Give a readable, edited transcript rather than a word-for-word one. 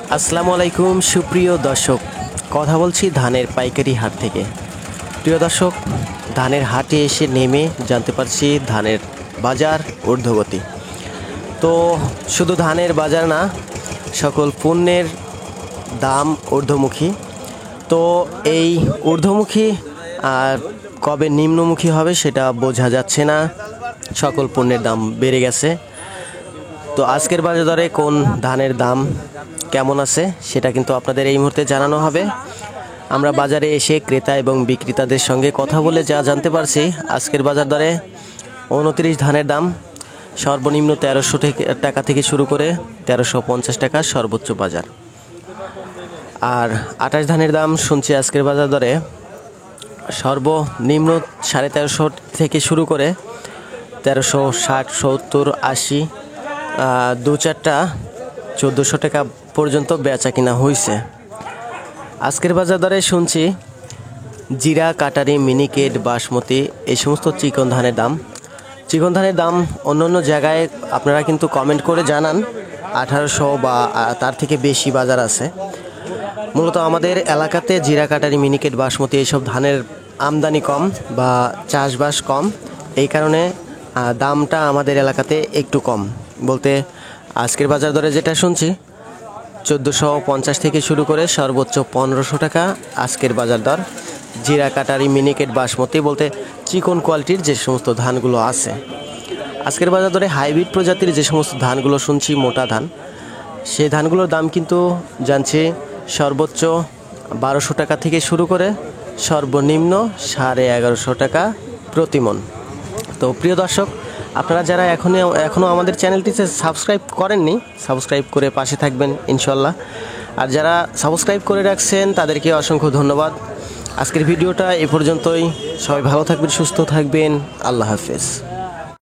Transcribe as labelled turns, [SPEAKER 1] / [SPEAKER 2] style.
[SPEAKER 1] আসসালামু আলাইকুম সুপ্রিয় দর্শক, কথা বলছি ধানের পাইকারি হাট থেকে। প্রিয় দর্শক, ধানের হাটে এসে নেমে জানতে পারছি ধানের বাজার ঊর্ধ্বগতি। তো শুধু ধানের বাজার না, সকল পণ্যের দাম ঊর্ধ্বমুখী। তো এই ঊর্ধ্বমুখী আর কবে নিম্নমুখী হবে সেটা বোঝা যাচ্ছে না। সকল পণ্যের দাম বেড়ে গেছে। তো আজকের বাজারে কোন ধানের দাম কেমন আছে সেটা কিন্তু আপনাদের এই মুহূর্তে জানানো হবে। আমরা বাজারে এসে ক্রেতা এবং বিক্রেতাদের সঙ্গে কথা বলে যা জানতে পারছি, আজকের বাজার দরে 29 ধানের দাম সর্বনিম্ন 1300 টাকা থেকে শুরু করে 1350 টাকা সর্বোচ্চ বাজার। আর 28 ধানের দাম শুনছি আজকের বাজার দরে সর্বনিম্ন 1350 থেকে শুরু করে 1360, 70, 80, দু চারটা 1400 টাকা পর্যন্ত বেচা কিনা হয়েছে। আজকের বাজার দরে শুনছি জিরা, কাটারি, মিনিকেট, বাসমতি এই সমস্ত চিকন ধানের দাম অন্য অন্য জায়গায় আপনারা কিন্তু কমেন্ট করে জানান 1800 বা তার থেকে বেশি বাজার আছে। মূলত আমাদের এলাকাতে জিরা, কাটারি, মিনিকেট, বাসমতি এইসব ধানের আমদানি কম বা চাষবাস কম, এই কারণে দামটা আমাদের এলাকাতে একটু কম। বলতে আজকের বাজার দরে যেটা শুনছি 1450 থেকে শুরু করে সর্বোচ্চ 1500 টাকা আজকের বাজার দর। জিরা, কাটারি, মিনিকেট, বাসমতি বলতে চিকন কোয়ালিটির যে সমস্ত ধানগুলো আছে, আজকের বাজার দরে হাইব্রিড প্রজাতির যে সমস্ত ধানগুলো শুনছি মোটা ধান, সেই ধানগুলোর দাম কিন্তু জানছি সর্বোচ্চ 1200 টাকা থেকে শুরু করে সর্বনিম্ন 1150 টাকা প্রতি মণ। তো প্রিয় দর্শক, আপনারা যারা এখনও আমাদের চ্যানেলটিতে সাবস্ক্রাইব করেননি, সাবস্ক্রাইব করে পাশে থাকবেন ইনশাল্লাহ। আর যারা সাবস্ক্রাইব করে রাখছেন তাদেরকে অসংখ্য ধন্যবাদ। আজকের ভিডিওটা এ পর্যন্তই। সবাই ভালো থাকবেন, সুস্থ থাকবেন। আল্লাহ হাফেজ।